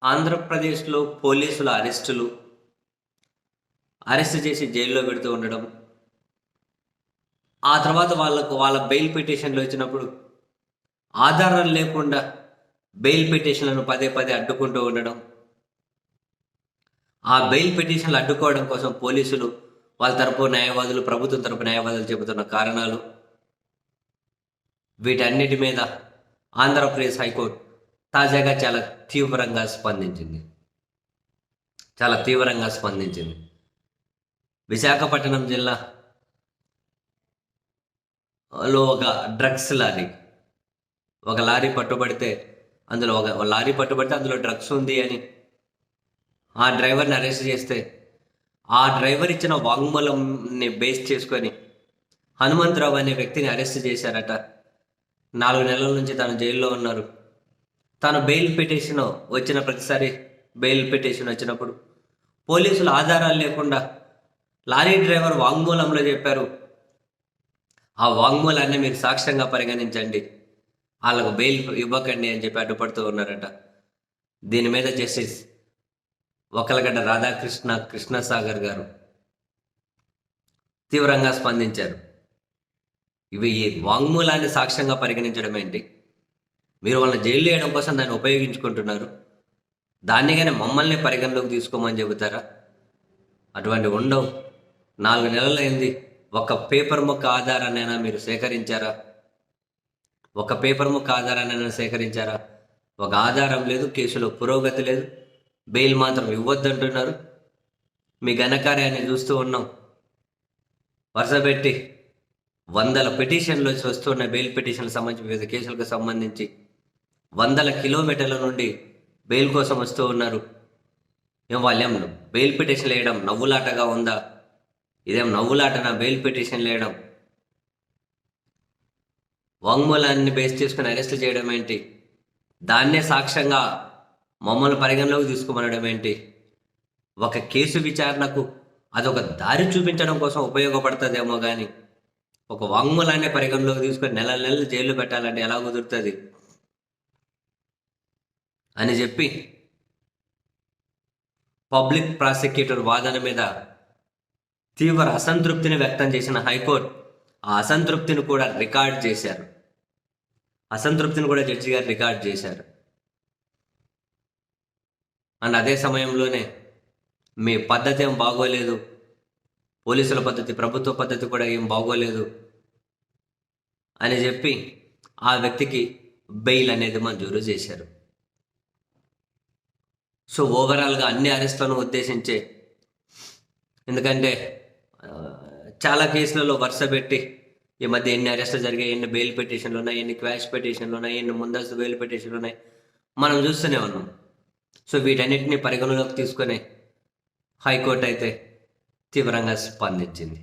ఆంధ్రప్రదేశ్‌లో పోలీసుల అరెస్ట్ చేసి జైల్లో పెడుతూ ఉండడం. ఆ తర్వాత వాళ్ళ బెయిల్ పిటిషన్‌లు వచ్చినప్పుడు ఆధారాలు లేకుండా బెయిల్ పిటిషన్‌లను పదే పదే అడ్డుకుంటూ ఉండడం. ఆ బెయిల్ పిటిషన్‌లు అడ్డుకోవడం కోసం పోలీసులు, వాళ్ళ తరపు న్యాయవాదులు, ప్రభుత్వం తరపు న్యాయవాదులు చెబుతున్న కారణాలు, వీటన్నిటి మీద ఆంధ్రప్రదేశ్ హైకోర్టు తాజాగా చాలా తీవ్రంగా స్పందించింది. విశాఖపట్నం జిల్లాలో ఒక లారీ పట్టుబడితే అందులో డ్రగ్స్ ఉంది అని ఆ డ్రైవర్ని అరెస్ట్ చేస్తే, ఆ డ్రైవర్ ఇచ్చిన వాంగ్మూలంని బేస్ చేసుకొని హనుమంతరావు అనే వ్యక్తిని అరెస్ట్ చేశారట. 4 నెలల నుంచి తను జైల్లో ఉన్నారు. తను బెయిల్ పిటిషన్ వచ్చినప్పుడు పోలీసులు ఆధారాలు లేకుండా లారీ డ్రైవర్ వాంగ్మూలంలో చెప్పారు, ఆ వాంగ్మూలాన్ని మీరు సాక్ష్యంగా పరిగణించండి, వాళ్ళకు బెయిల్ ఇవ్వకండి అని చెప్పి అడ్డుపడుతూ ఉన్నారట. దీని మీద జస్టిస్ వకలగడ్డ కృష్ణసాగర్ గారు తీవ్రంగా స్పందించారు. ఈ వాంగ్మూలాన్ని సాక్ష్యంగా పరిగణించడం ఏంటి? మీరు వాళ్ళని జైలు వేయడం కోసం దాన్ని ఉపయోగించుకుంటున్నారు. దాన్ని కానీ మమ్మల్ని పరిగణలోకి తీసుకోమని చెబుతారా? అటువంటి ఉండవు. 4 నెలలైంది. ఒక పేపర్ ముక్క ఆధారాన్నైనా మీరు సేకరించారా? ఒక ఆధారం లేదు, కేసులో పురోగతి లేదు, బెయిల్ మాత్రం ఇవ్వద్దంటున్నారు. మీ ఘనకార్యాన్ని చూస్తూ ఉన్నాం. వరుసపెట్టి వందల పిటిషన్లు వస్తున్న బెయిల్ పిటిషన్లకు సంబంధించి, వివిధ కేసులకు సంబంధించి వందల కిలోమీటర్ల నుండి బెయిల్ కోసం వస్తూ ఉన్నారు. వాళ్ళేం బెయిల్ పిటిషన్లు వేయడం నవ్వులాటగా ఉందా? ఇదేం నవ్వులాటనా? బెయిల్ పిటిషన్లు వేయడం, వాంగ్మూలాన్ని బేస్ చేసుకుని అరెస్ట్ చేయడం ఏంటి? దాన్నే సాక్ష్యంగా మమ్మల్ని పరిగణలోకి తీసుకోమనడం ఏంటి? ఒక కేసు విచారణకు అదొక దారి చూపించడం కోసం ఉపయోగపడుతుందేమో కానీ ఒక వాంగ్మూలాన్ని పరిగణలోకి తీసుకొని నెలలు జైలు పెట్టాలంటే ఎలా కుదురుతుంది అని చెప్పి పబ్లిక్ ప్రాసిక్యూటర్ వాదన మీద తీవ్ర అసంతృప్తిని వ్యక్తం చేసిన హైకోర్టు ఆ అసంతృప్తిని కూడా జడ్జి గారు రికార్డ్ చేశారు. అండ్ అదే సమయంలోనే మీ పద్ధతి ఏం బాగోలేదు, పోలీసుల పద్ధతి, ప్రభుత్వ పద్ధతి కూడా ఏం బాగోలేదు అని చెప్పి ఆ వ్యక్తికి బెయిల్ అనేది మంజూరు చేశారు. సో ఓవరాల్గా అన్ని అరెస్టులను ఉద్దేశించే, ఎందుకంటే చాలా కేసులలో వరుస పెట్టి ఈ మధ్య ఎన్ని అరెస్టులు జరిగాయి, ఎన్ని బెయిల్ పిటిషన్లు ఉన్నాయి, ఎన్ని క్వాష్ పిటిషన్లు ఉన్నాయి, ఎన్ని ముందస్తు బెయిల్ పిటిషన్లు ఉన్నాయి, మనం చూస్తూనే ఉన్నాం. సో వీటన్నిటిని పరిగణలోకి తీసుకొని హైకోర్టు అయితే తీవ్రంగా స్పందించింది.